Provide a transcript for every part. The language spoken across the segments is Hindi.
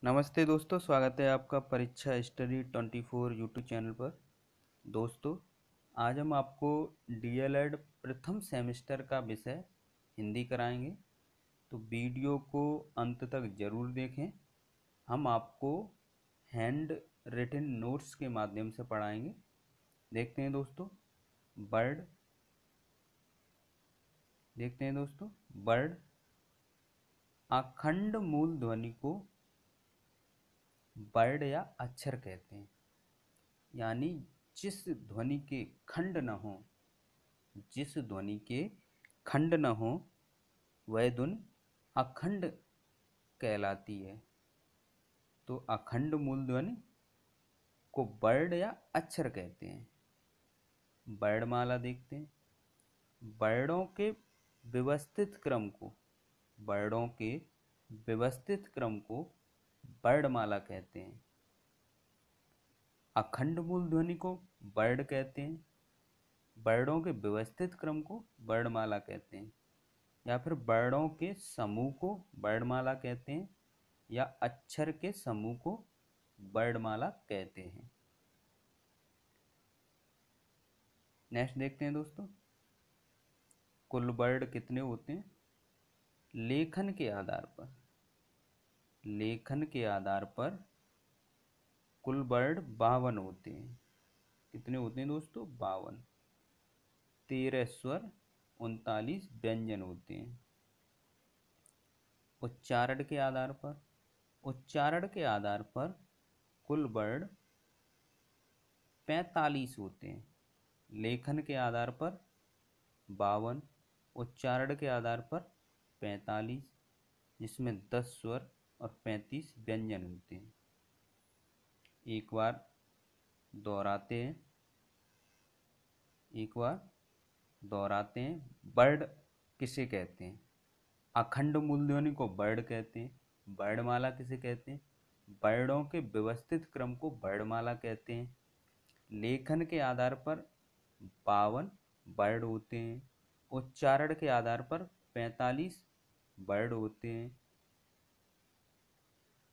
नमस्ते दोस्तों, स्वागत है आपका परीक्षा स्टडी 24 यूट्यूब चैनल पर। दोस्तों, आज हम आपको डीएलएड प्रथम सेमेस्टर का विषय हिंदी कराएंगे, तो वीडियो को अंत तक ज़रूर देखें। हम आपको हैंड रिटन नोट्स के माध्यम से पढ़ाएंगे। देखते हैं दोस्तों, वर्ड देखते हैं दोस्तों। वर्ड अखंड मूल ध्वनि को वर्ड या अक्षर कहते हैं, यानी जिस ध्वनि के खंड न हो, जिस ध्वनि के खंड न हो वह ध्वनि अखंड कहलाती है। तो अखंड मूल ध्वनि को वर्ड या अक्षर कहते हैं। वर्णमाला देखते हैं। वर्णों के व्यवस्थित क्रम को वर्णों के व्यवस्थित क्रम को वर्णमाला कहते हैं। अखंड मूल ध्वनि को वर्ण कहते हैं। वर्णों के व्यवस्थित क्रम को वर्णमाला कहते हैं, या फिर वर्णों के समूह को वर्णमाला कहते हैं, या अक्षर के समूह को वर्णमाला कहते हैं। नेक्स्ट देखते हैं दोस्तों, कुल वर्ण कितने होते हैं? लेखन के आधार पर कुल वर्ण 52 होते हैं। कितने होते हैं दोस्तों? 52। 13 स्वर, 39 व्यंजन होते हैं। उच्चारण के आधार पर कुल वर्ण 45 होते हैं। लेखन के आधार पर 52, उच्चारण के आधार पर 45, जिसमें 10 स्वर और 35 व्यंजन होते हैं। एक बार दोहराते हैं। वर्ण किसे कहते हैं? अखंड मूल ध्वनि को वर्ण कहते हैं। वर्णमाला किसे कहते हैं? वर्णों के व्यवस्थित क्रम को वर्णमाला कहते हैं। लेखन के आधार पर 52 वर्ण होते हैं। उच्चारण के आधार पर 45 वर्ण होते हैं।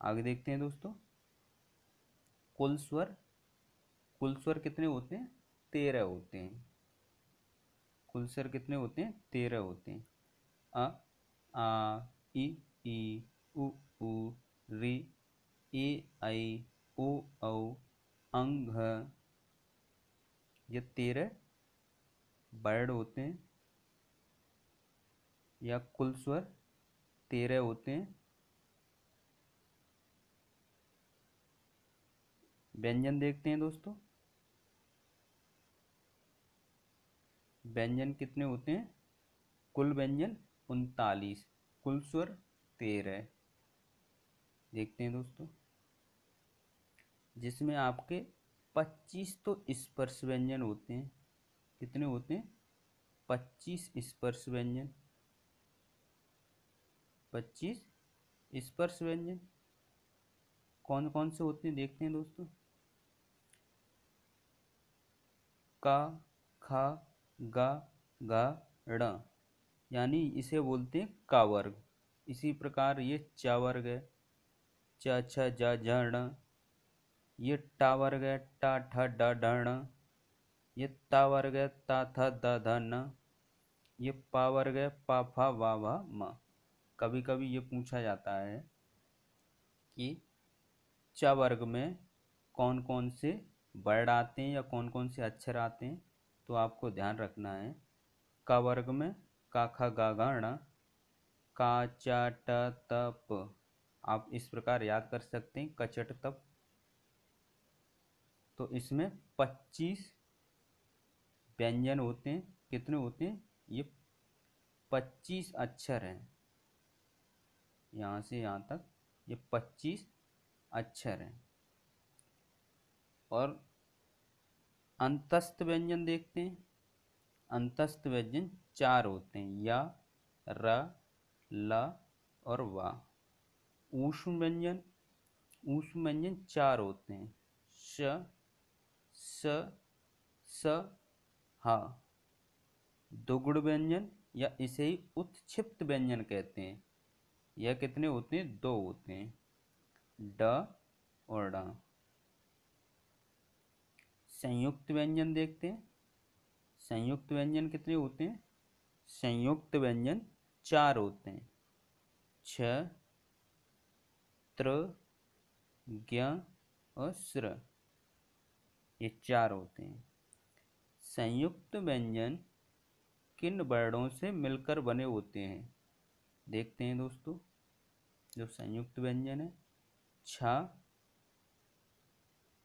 आगे देखते हैं दोस्तों, कुल स्वर कितने होते हैं? 13 होते हैं। कुल स्वर कितने होते हैं? 13 होते हैं। अ, आ, ई, उ, री, ए, ऐ, ओ, औ, अंग, घ, ये 13 वर्ण होते हैं, या कुल स्वर 13 होते हैं। व्यंजन देखते हैं दोस्तों। व्यंजन कितने होते हैं? कुल व्यंजन 39, कुल स्वर 13। देखते हैं दोस्तों, जिसमें आपके 25 तो स्पर्श व्यंजन होते हैं। कितने होते हैं? 25 स्पर्श व्यंजन। 25 स्पर्श व्यंजन कौन कौन से होते हैं? देखते हैं दोस्तों। का, खा, गा, गा, ड़, यानी इसे बोलते हैं का वर्ग। इसी प्रकार ये चा वर्ग है, च, छ, जा, झ, ण। ये टा वर्ग है, टा, ठ, ड, ढ, ण। ये ता वर्ग है, ता, थ, द, ध, न। ये पा वर्ग है, पा, फा, वा, भा, म। कभी कभी ये पूछा जाता है कि च वर्ग में कौन कौन से वर्ण आते हैं या कौन कौन से अक्षर आते हैं, तो आपको ध्यान रखना है। क वर्ग में का, ख, गा, घ, ण, का, च, ट, त, प। आप इस प्रकार याद कर सकते हैं, कचट तप। तो इसमें 25 व्यंजन होते हैं। कितने होते हैं? ये 25 अक्षर हैं। यहाँ से यहाँ तक ये 25 अक्षर हैं। और अंतस्थ व्यंजन देखते हैं। अंतस्थ व्यंजन 4 होते हैं, या, र, ल और वा। ऊष्म व्यंजन 4 होते हैं, श, स, स, ह। दुगुड़ व्यंजन, या इसे ही उत्क्षिप्त व्यंजन कहते हैं, यह कितने होते हैं? 2 होते हैं। ड और ड। संयुक्त व्यंजन देखते हैं। संयुक्त व्यंजन कितने होते हैं? संयुक्त व्यंजन 4 होते हैं। छ, त्र, ज्ञ और स्र, ये 4 होते हैं। संयुक्त व्यंजन किन वर्णों से मिलकर बने होते हैं? देखते हैं दोस्तों। जो संयुक्त व्यंजन है, छ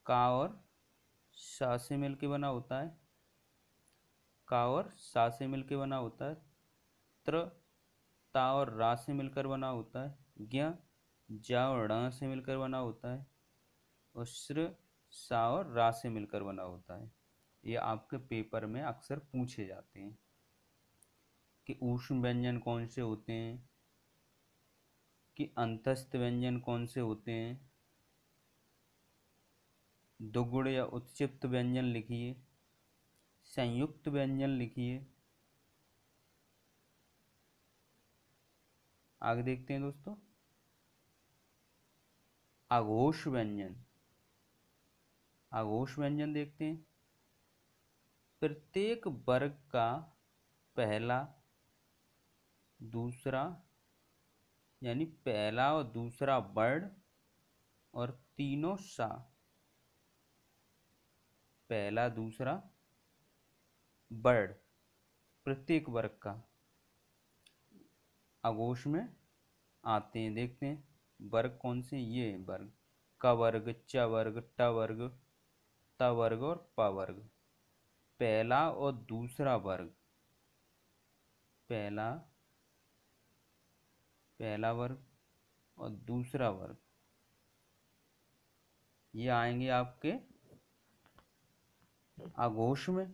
का और सा से मिलकर बना होता है। का और सा से मिलकर बना होता है। त्र ता और रा से मिलकर बना होता है। ज्ञ जा और ड़ से मिलकर बना होता है। और श्र सा और रा से मिलकर बना होता है। ये आपके पेपर में अक्सर पूछे जाते हैं कि ऊष्म व्यंजन कौन से होते हैं, कि अंतस्थ व्यंजन कौन से होते हैं। दुगुण या उत्क्षिप्त व्यंजन लिखिए। संयुक्त व्यंजन लिखिए। आगे देखते हैं दोस्तों। अघोष व्यंजन। अघोष व्यंजन देखते हैं। प्रत्येक वर्ग का पहला, दूसरा यानी पहला और दूसरा वर्ण और तीनों सा, पहला दूसरा वर्ण प्रत्येक वर्ग का अघोष में आते हैं। देखते हैं वर्ग कौन से। ये वर्ग क वर्ग, च वर्ग, ट वर्ग, त वर्ग और प वर्ग। पहला और दूसरा वर्ग, पहला वर्ग और दूसरा वर्ग, ये आएंगे आपके अघोष में।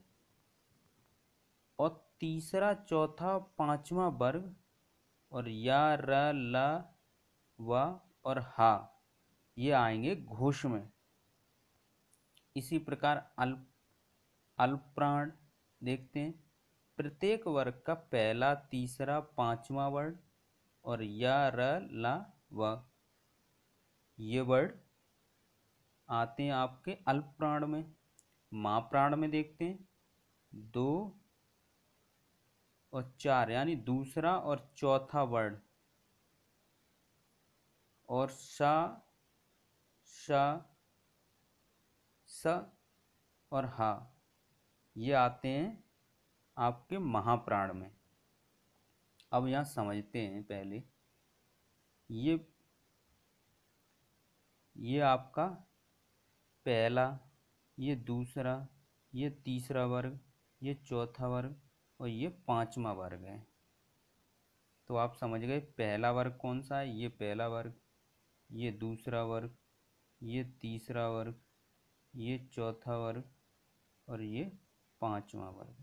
और तीसरा, चौथा, पांचवा वर्ग और या, र, ल, व और हा, ये आएंगे घोष में। इसी प्रकार अल्पप्राण देखते हैं। प्रत्येक वर्ग का पहला, तीसरा, पांचवा वर्ण और या, र, ला, व, ये वर्ण आते हैं आपके अल्पप्राण में। महाप्राण में देखते हैं 2 और 4 यानी दूसरा और चौथा वर्ण और सा, श, स और हा, ये आते हैं आपके महाप्राण में। अब यहाँ समझते हैं पहले। ये आपका पहला, ये दूसरा, ये तीसरा वर्ग, ये चौथा वर्ग और ये पांचवा वर्ग है। तो आप समझ गए पहला वर्ग कौन सा है। ये पहला वर्ग, ये दूसरा वर्ग, ये तीसरा वर्ग, ये चौथा वर्ग और ये पांचवा वर्ग।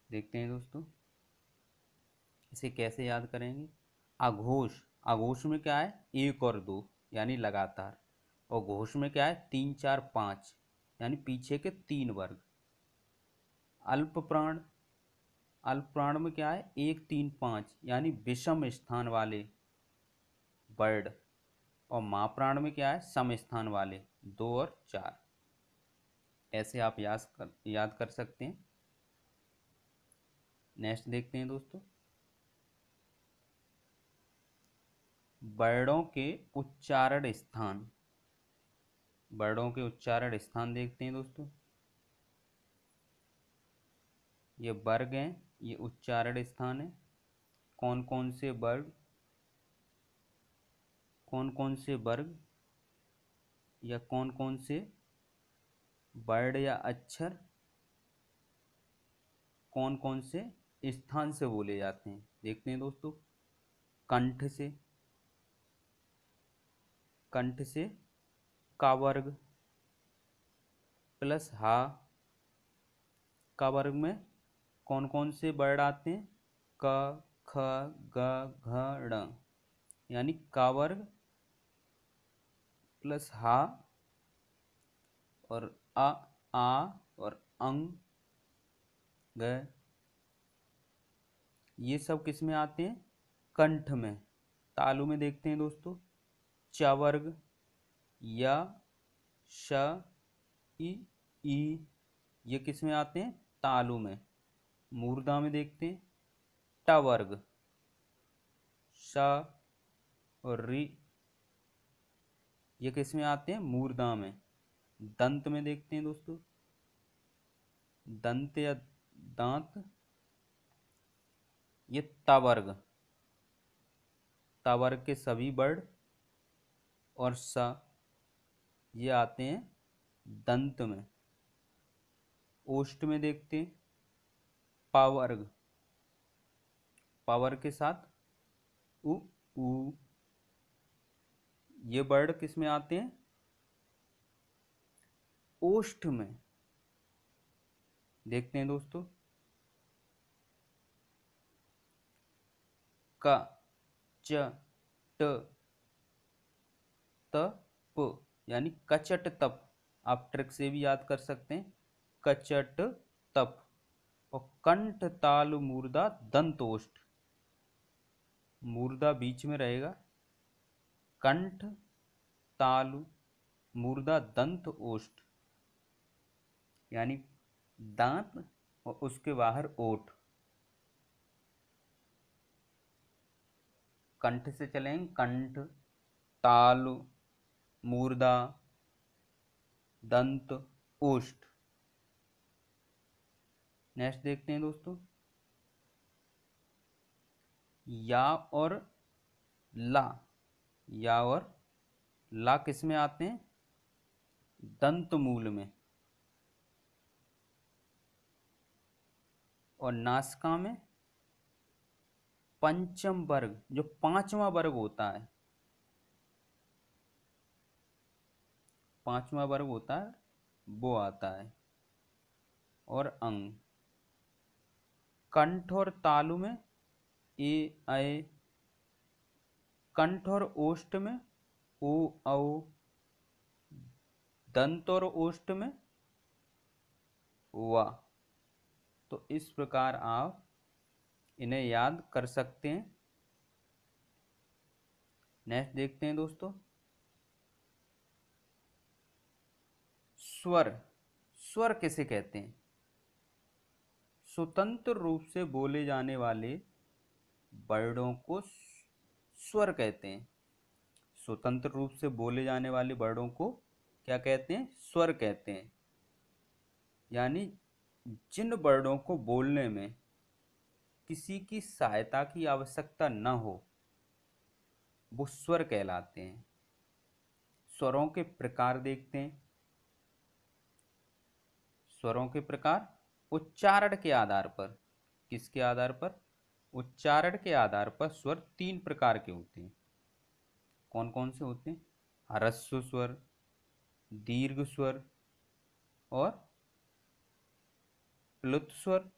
देखते हैं दोस्तों इसे कैसे याद करेंगे। अघोष, अघोष में क्या है 1 और 2 यानी लगातार। और घोष में क्या है 3, 4, 5 यानी पीछे के 3 वर्ग। अल्पप्राण, अल्पप्राण में क्या है 1, 3, 5 यानी विषम स्थान वाले वर्ण। और महाप्राण में क्या है सम स्थान वाले 2 और 4। ऐसे आप याद कर सकते हैं। नेक्स्ट देखते हैं दोस्तों। वर्णों के उच्चारण स्थान। वर्णों के उच्चारण स्थान देखते हैं दोस्तों। ये वर्ग हैं, ये उच्चारण स्थान है। कौन कौन से वर्ग, कौन कौन से वर्ग या कौन कौन से वर्ण या अक्षर कौन कौन से स्थान से बोले जाते हैं। देखते हैं दोस्तों। कंठ से, कंठ से का वर्ग प्लस हा। का वर्ग में कौन कौन से वर्ण आते हैं क, ख, ग, घ, ड़ यानी का वर्ग प्लस हा और आ और अंग, ग, ये सब किस में आते हैं कंठ में। तालु में देखते हैं दोस्तों, च वर्ग, या, श, ई, ये किस में आते हैं? तालु में। मूर्धा में देखते हैं, ट वर्ग, श और री, ये किस में आते हैं? मूर्धा में। दंत में देखते हैं दोस्तों, दंत या दांत, ये त वर्ग, त वर्ग के सभी वर्ण और स, ये आते हैं दंत में। ओष्ठ में देखते हैं, प वर्ग, प वर्ग के साथ उ, ऊ, ये वर्ण किस में आते हैं? ओष्ठ में। देखते हैं दोस्तों, क, च, ट, त, प, यानी कचट तप। आप ट्रिक से भी याद कर सकते हैं, कचट तप। और कंठ तालु मूर्धा दंत ओष्ठ, मूर्धा बीच में रहेगा, कंठ तालु मूर्धा दंत ओष्ठ, यानी दांत और उसके बाहर ओठ। कंठ से चलेंगे, कंठ, तालु, मूर्धा, दंत, ओष्ठ। नेक्स्ट देखते हैं दोस्तों, या और ला, या और ला किस में आते हैं? दंत मूल में। और नासिका में पंचम वर्ग, जो पांचवा वर्ग होता है, पांचवा वर्ग होता है, वो आता है। और अंग, कंठ और तालु में ए, ऐ, कंठ और ओष्ठ में ओ, औ, दंत और ओष्ठ में वा। तो इस प्रकार आप इन्हें याद कर सकते हैं। नेक्स्ट देखते हैं दोस्तों, स्वर। स्वर किसे कहते हैं? स्वतंत्र रूप से बोले जाने वाले वर्णों को स्वर कहते हैं। स्वतंत्र रूप से बोले जाने वाले वर्णों को क्या कहते हैं? स्वर कहते हैं। यानी जिन वर्णों को बोलने में किसी की सहायता की आवश्यकता न हो, वो स्वर कहलाते हैं। स्वरों के प्रकार देखते हैं। स्वरों के प्रकार उच्चारण के आधार पर, किसके आधार पर? उच्चारण के आधार पर स्वर तीन प्रकार के होते हैं। कौन कौन से होते हैं? ह्रस्व स्वर, दीर्घ स्वर और प्लुत स्वर।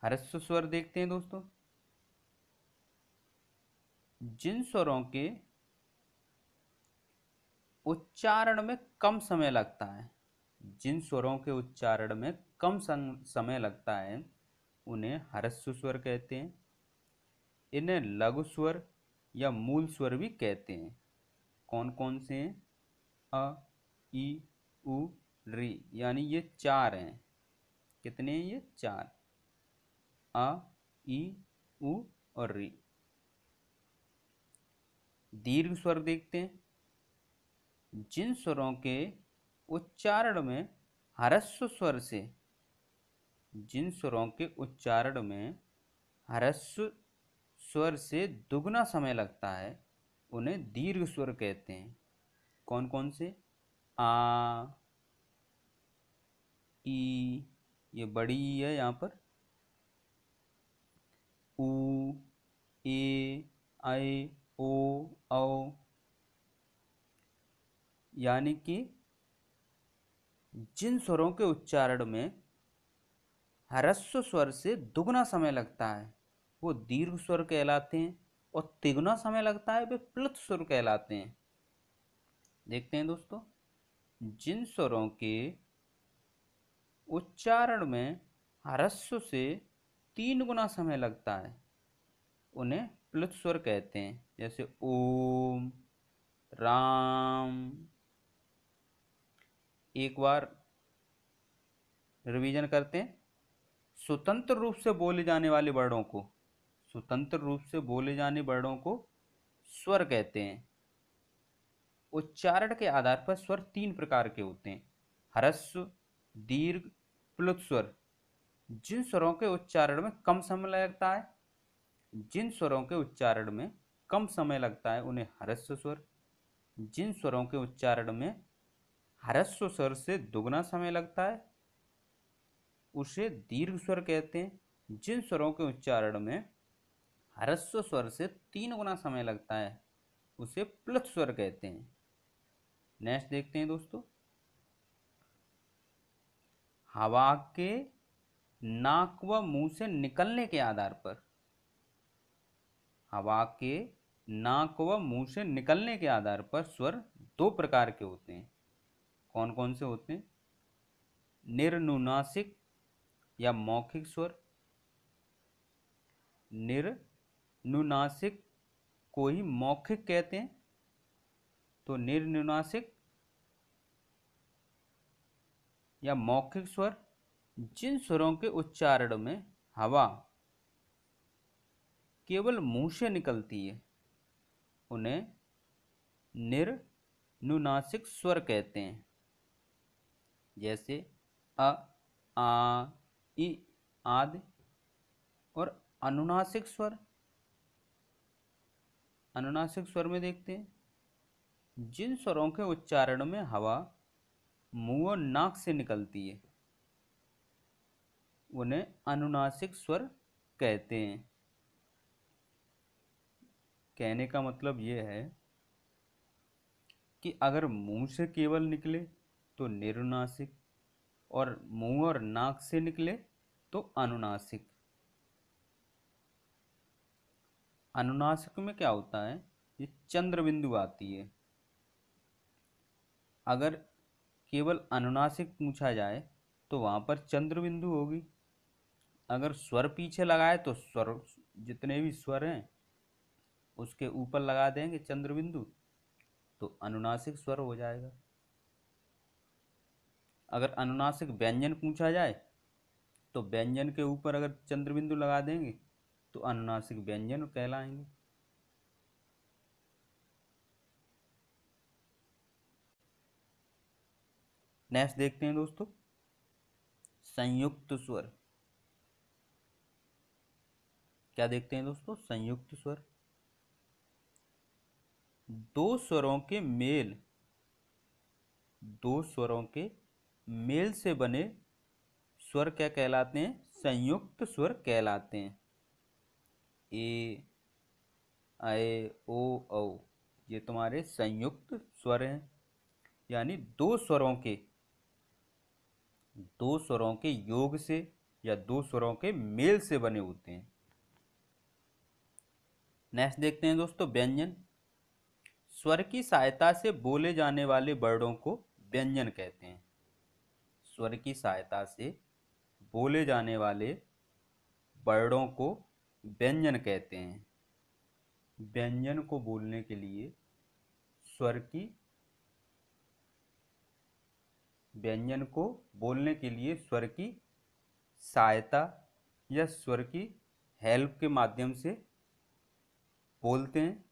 ह्रस्व स्वर देखते हैं दोस्तों, जिन स्वरों के उच्चारण में कम समय लगता है, जिन स्वरों के उच्चारण में कम समय लगता है, उन्हें ह्रस्व स्वर कहते हैं। इन्हें लघु स्वर या मूल स्वर भी कहते हैं। कौन कौन से हैं? अ, ई, उ, री, यानी ये चार हैं। कितने हैं ये? चार। अ, ई, उ और री। दीर्घ स्वर देखते हैं, जिन स्वरों के उच्चारण में ह्रस्व स्वर से, जिन स्वरों के उच्चारण में ह्रस्व स्वर से दुगना समय लगता है, उन्हें दीर्घ स्वर कहते हैं। कौन कौन से? आ, ई, ये बड़ी ई है यहाँ पर, उ, ए, ऐ, ओ, औ। यानी कि जिन स्वरों के उच्चारण में ह्रस्व स्वर से दुगना समय लगता है, वो दीर्घ स्वर कहलाते हैं। और तिगुना समय लगता है, वे प्लुत स्वर कहलाते हैं। देखते हैं दोस्तों, जिन स्वरों के उच्चारण में ह्रस्व से 3 गुना समय लगता है, उन्हें प्लुत स्वर कहते हैं। जैसे ओम, राम। एक बार रिवीजन करते हैं। स्वतंत्र रूप से बोले जाने वाले वर्णों को स्वतंत्र रूप से बोले जाने वर्णों को स्वर कहते हैं। उच्चारण के आधार पर स्वर तीन प्रकार के होते हैं: ह्रस्व, दीर्घ, प्लुत स्वर। जिन स्वरों के उच्चारण में कम समय लगता है उन्हें ह्रस्व स्वर। जिन स्वरों के उच्चारण में ह्रस्व स्वर से दुगना समय लगता है उसे दीर्घ स्वर कहते हैं। जिन स्वरों के उच्चारण में ह्रस्व स्वर से 3 गुना समय लगता है उसे प्लुत स्वर कहते हैं। नेक्स्ट देखते हैं दोस्तों। हवा के नाक व मुंह से निकलने के आधार पर स्वर दो प्रकार के होते हैं। कौन कौन से होते हैं? निर्नुनासिक या मौखिक स्वर। निर्नुनासिक को ही मौखिक कहते हैं। तो निर्नुनासिक या मौखिक स्वर जिन स्वरों के उच्चारण में हवा केवल मुंह से निकलती है उन्हें निर्नुनासिक स्वर कहते हैं। जैसे अ, आ, इ आदि। और अनुनासिक स्वर में देखते हैं जिन स्वरों के उच्चारण में हवा मुंह और नाक से निकलती है उन्हें अनुनासिक स्वर कहते हैं। कहने का मतलब यह है कि अगर मुंह से केवल निकले तो निर्नुनासिक और मुंह और नाक से निकले तो अनुनासिक। अनुनासिक में क्या होता है? ये चंद्र बिंदु आती है। अगर केवल अनुनासिक पूछा जाए तो वहां पर चंद्र बिंदु होगी। अगर स्वर पीछे लगाए तो स्वर, जितने भी स्वर हैं उसके ऊपर लगा देंगे चंद्र बिंदु तो अनुनासिक स्वर हो जाएगा। अगर अनुनासिक व्यंजन पूछा जाए तो व्यंजन के ऊपर अगर चंद्र बिंदु लगा देंगे तो अनुनासिक व्यंजन कहलाएंगे। नेक्स्ट देखते हैं दोस्तों, संयुक्त स्वर। क्या देखते हैं दोस्तों? संयुक्त स्वर। दो स्वरों के मेल से बने स्वर क्या कहलाते हैं? संयुक्त स्वर कहलाते हैं। ए, ऐ, ओ, औ ये तुम्हारे संयुक्त स्वर हैं। यानी दो स्वरों के योग से या दो स्वरों के मेल से बने होते हैं। नेक्स्ट देखते हैं दोस्तों, व्यंजन। स्वर की सहायता से बोले जाने वाले वर्णों को व्यंजन कहते हैं। स्वर की सहायता से बोले जाने वाले वर्णों को व्यंजन कहते हैं। व्यंजन को बोलने के लिए स्वर की सहायता या स्वर की हेल्प के माध्यम से बोलते हैं।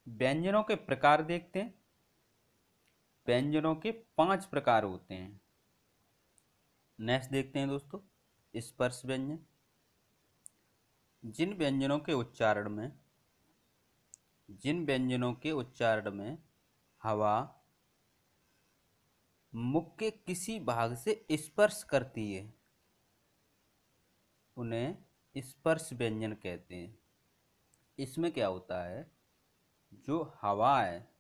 व्यंजनों के प्रकार देखते हैं। व्यंजनों के 5 प्रकार होते हैं। नेक्स्ट देखते हैं दोस्तों, स्पर्श व्यंजन। जिन व्यंजनों के उच्चारण में हवा मुख के किसी भाग से स्पर्श करती है उन्हें स्पर्श व्यंजन कहते हैं। इसमें क्या होता है, जो हवा है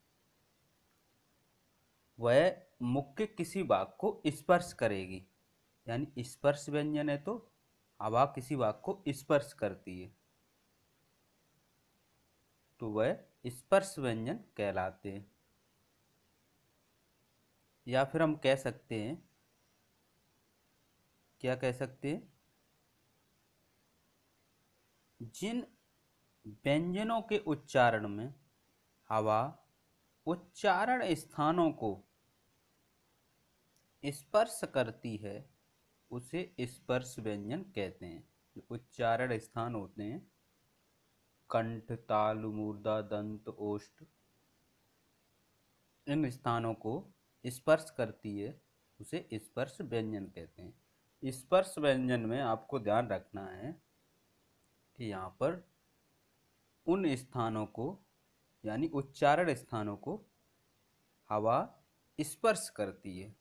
वह मुख के किसी भाग को स्पर्श करेगी। यानी स्पर्श व्यंजन है तो हवा किसी भाग को स्पर्श करती है तो वह स्पर्श व्यंजन कहलाते हैं। या फिर हम कह सकते हैं, क्या कह सकते हैं? जिन व्यंजनों के उच्चारण में हवा उच्चारण स्थानों को स्पर्श करती है उसे स्पर्श व्यंजन कहते हैं। जो उच्चारण स्थान होते हैं, कंठ, तालु, मूर्धा, दंत, ओष्ठ, इन स्थानों को स्पर्श करती है उसे स्पर्श व्यंजन कहते हैं। स्पर्श व्यंजन में आपको ध्यान रखना है कि यहाँ पर उन स्थानों को यानी उच्चारण स्थानों को हवा स्पर्श करती है।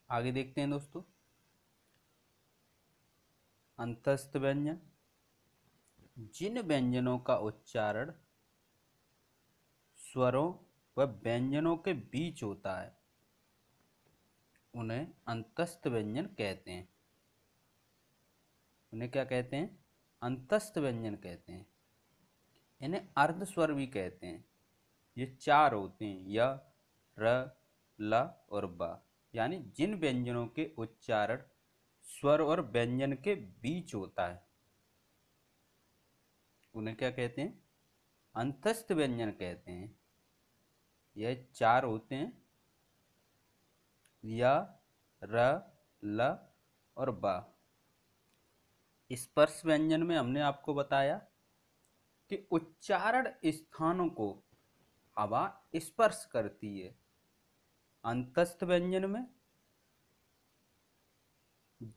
आगे देखते हैं दोस्तों, अंतस्थ व्यंजन। जिन व्यंजनों का उच्चारण स्वरों व व्यंजनों के बीच होता है उन्हें अंतस्थ व्यंजन कहते हैं। उन्हें क्या कहते हैं? अंतस्थ व्यंजन कहते हैं। इन्हें अर्ध स्वर भी कहते हैं। ये चार होते हैं, य, र, ल और ब। यानी जिन व्यंजनों के उच्चारण स्वर और व्यंजन के बीच होता है उन्हें क्या कहते हैं? अंतस्थ व्यंजन कहते हैं। यह चार होते हैं, य, र, ल और ब। स्पर्श व्यंजन में हमने आपको बताया कि उच्चारण स्थानों को हवा स्पर्श करती है। अंतस्थ व्यंजन में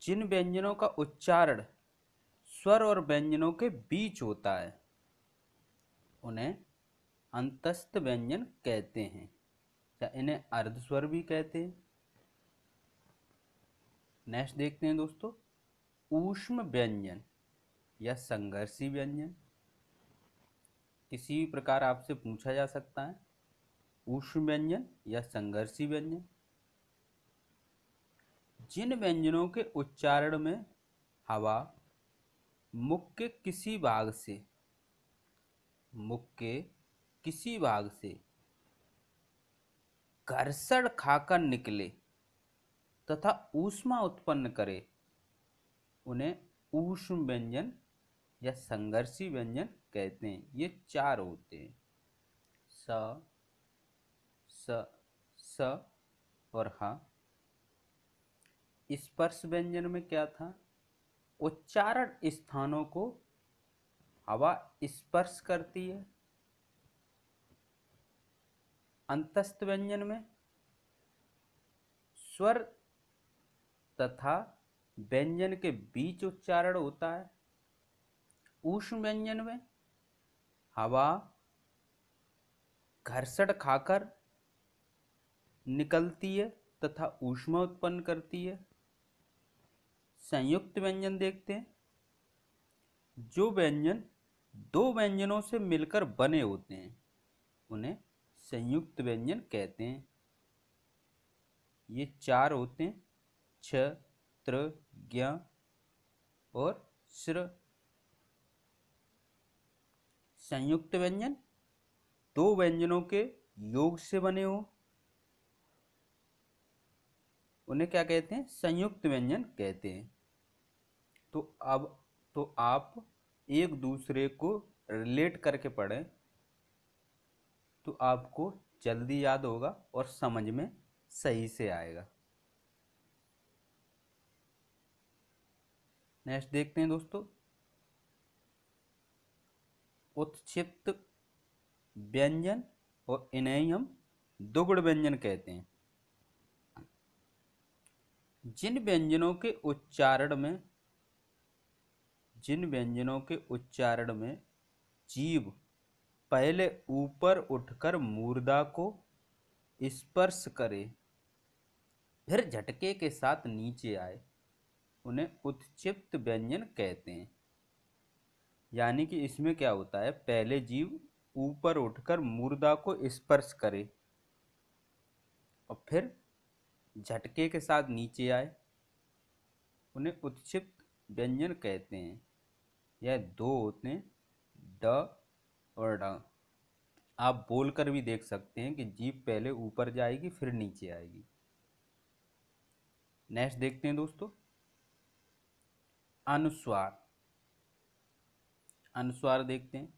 जिन व्यंजनों का उच्चारण स्वर और व्यंजनों के बीच होता है उन्हें अंतस्थ व्यंजन कहते हैं, या इन्हें अर्ध स्वर भी कहते हैं। नेक्स्ट देखते हैं दोस्तों, ऊष्म व्यंजन या संघर्षी व्यंजन। किसी भी प्रकार आपसे पूछा जा सकता है, ऊष्म व्यंजन या संघर्षी व्यंजन। जिन व्यंजनों के उच्चारण में हवा मुख के किसी भाग से घर्षण खाकर निकले तथा ऊष्मा उत्पन्न करे उन्हें ऊष्म व्यंजन या संघर्षी व्यंजन कहते हैं। ये चार होते हैं, स, स और ह। स्पर्श व्यंजन में क्या था? उच्चारण स्थानों को हवा स्पर्श करती है। अंतस्थ व्यंजन में स्वर तथा व्यंजन के बीच उच्चारण होता है। ऊष्म व्यंजन में हवा घर्षण खाकर निकलती है तथा ऊष्मा उत्पन्न करती है। संयुक्त व्यंजन देखते हैं। जो व्यंजन दो व्यंजनों से मिलकर बने होते हैं उन्हें संयुक्त व्यंजन कहते हैं। ये चार होते हैं, छ, त्र, ज्ञ और श्र। संयुक्त व्यंजन दो व्यंजनों के योग से बने हो उन्हें क्या कहते हैं? संयुक्त व्यंजन कहते हैं। तो आप एक दूसरे को रिलेट करके पढ़ें तो आपको जल्दी याद होगा और समझ में सही से आएगा। नेक्स्ट देखते हैं दोस्तों, उत्क्षिप्त व्यंजन, और इन्हें ही हम दुगुड़ व्यंजन कहते हैं। जिन व्यंजनों के उच्चारण में जीभ पहले ऊपर उठकर मूर्धा को स्पर्श करे फिर झटके के साथ नीचे आए उन्हें उत्क्षिप्त व्यंजन कहते हैं। यानी कि इसमें क्या होता है, पहले जीभ ऊपर उठकर मूर्धा को स्पर्श करे और फिर झटके के साथ नीचे आए उन्हें उत्क्षिप्त व्यंजन कहते हैं। यह दो होते हैं, ड और ड। आप बोलकर भी देख सकते हैं कि जीभ पहले ऊपर जाएगी फिर नीचे आएगी। नेक्स्ट देखते हैं दोस्तों, अनुस्वार। अनुस्वार देखते हैं।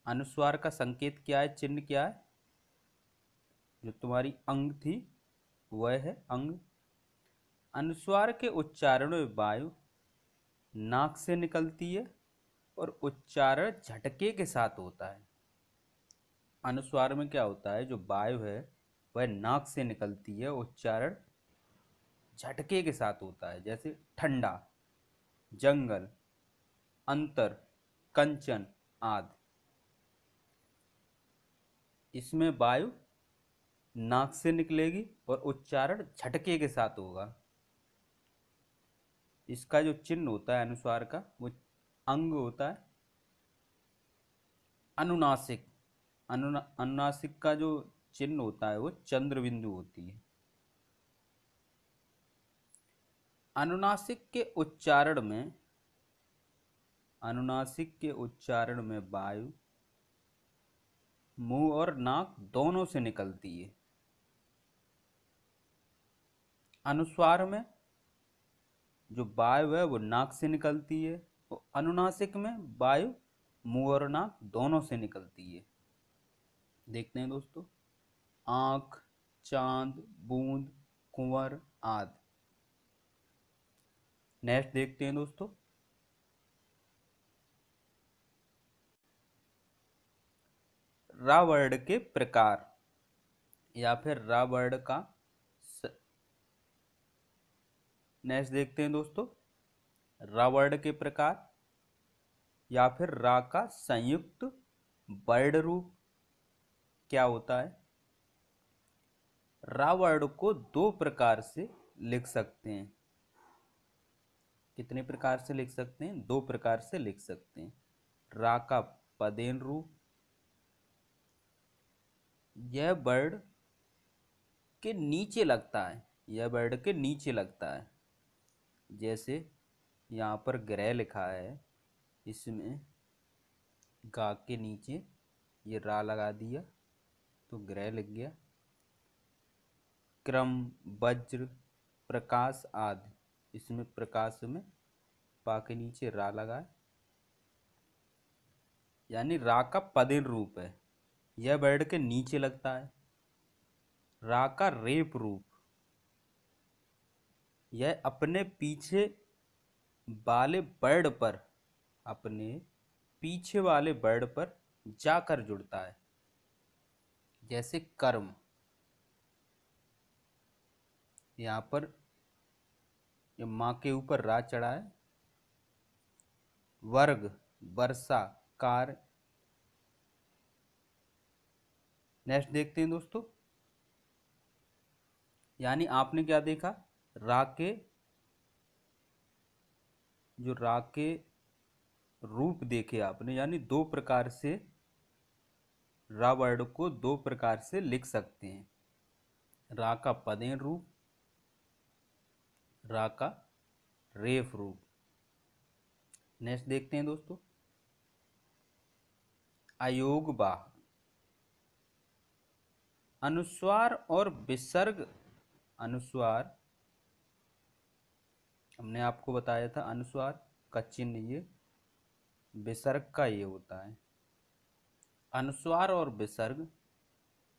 अनुस्वार का संकेत क्या है, चिन्ह क्या है? जो तुम्हारी अंग थी वह है अंग। अनुस्वार के उच्चारण में वायु नाक से निकलती है और उच्चारण झटके के साथ होता है। अनुस्वार में क्या होता है, जो वायु है वह नाक से निकलती है, उच्चारण झटके के साथ होता है। जैसे ठंडा, जंगल, अंतर, कंचन आदि। इसमें वायु नाक से निकलेगी और उच्चारण झटके के साथ होगा। इसका जो चिन्ह होता है अनुस्वार का, वो अंग होता है। अनुनासिक, अनुनासिक का जो चिन्ह होता है वो चंद्र बिंदु होती है। अनुनासिक के उच्चारण में, अनुनासिक के उच्चारण में वायु मुंह और नाक दोनों से निकलती है। अनुस्वार में जो वायु है वो नाक से निकलती है और अनुनासिक में वायु मुंह और नाक दोनों से निकलती है। देखते हैं दोस्तों, आंख, चांद, बूंद, कुंवर आदि। नेक्स्ट देखते हैं दोस्तों, रा वर्ण के प्रकार या फिर रा वर्ण का नेक्स्ट देखते हैं दोस्तों, रा वर्ण के प्रकार या फिर रा का संयुक्त वर्ण रूप क्या होता है। रा वर्ण को दो प्रकार से लिख सकते हैं। कितने प्रकार से लिख सकते हैं? दो प्रकार से लिख सकते हैं। रा का पदेन रूप, यह वर्ण के नीचे लगता है, यह वर्ण के नीचे लगता है। जैसे यहाँ पर ग्रह लिखा है, इसमें गा के नीचे ये रा लगा दिया तो ग्रह लिख गया। क्रम, वज्र, प्रकाश आदि, इसमें प्रकाश में पा के नीचे रा लगाए, यानी रा का पदेन रूप है, यह वर्ण के नीचे लगता है। रा का रेप रूप, यह अपने पीछे वाले वर्ण पर, अपने पीछे वाले वर्ण पर जाकर जुड़ता है। जैसे कर्म, यहां पर ये मां के ऊपर रा चढ़ा है। वर्ग, वर्षा, कार। नेक्स्ट देखते हैं दोस्तों, यानी आपने क्या देखा, रा के जो रा के रूप देखे आपने, यानी दो प्रकार से रा वर्ण को दो प्रकार से लिख सकते हैं। रा का पदेन रूप, रा का रेफ रूप। नेक्स्ट देखते हैं दोस्तों, अयोगवाह। अनुस्वार और विसर्ग, अनुस्वार हमने आपको बताया था, अनुस्वार का चिन्ह ये, विसर्ग का ये होता है। अनुस्वार और विसर्ग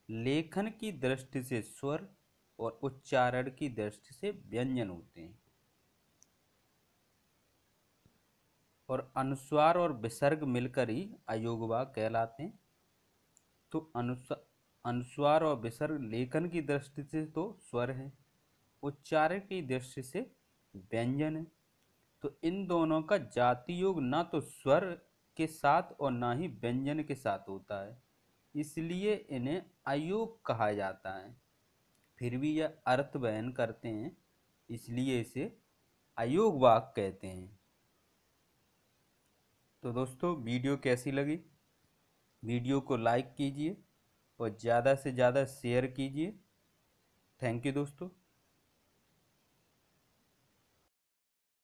लेखन की दृष्टि से स्वर और उच्चारण की दृष्टि से व्यंजन होते हैं। और अनुस्वार और विसर्ग मिलकर ही अयोगवाह कहलाते हैं। तो अनुस्वार और विसर्ग लेखन की दृष्टि से तो स्वर है, उच्चारण की दृष्टि से व्यंजन है। तो इन दोनों का जाति योग ना तो स्वर के साथ और ना ही व्यंजन के साथ होता है, इसलिए इन्हें अयोग कहा जाता है। फिर भी यह अर्थ बयान करते हैं, इसलिए इसे अयोग वाक्य कहते हैं। तो दोस्तों, वीडियो कैसी लगी? वीडियो को लाइक कीजिए और ज़्यादा से ज़्यादा शेयर कीजिए। थैंक यू दोस्तों।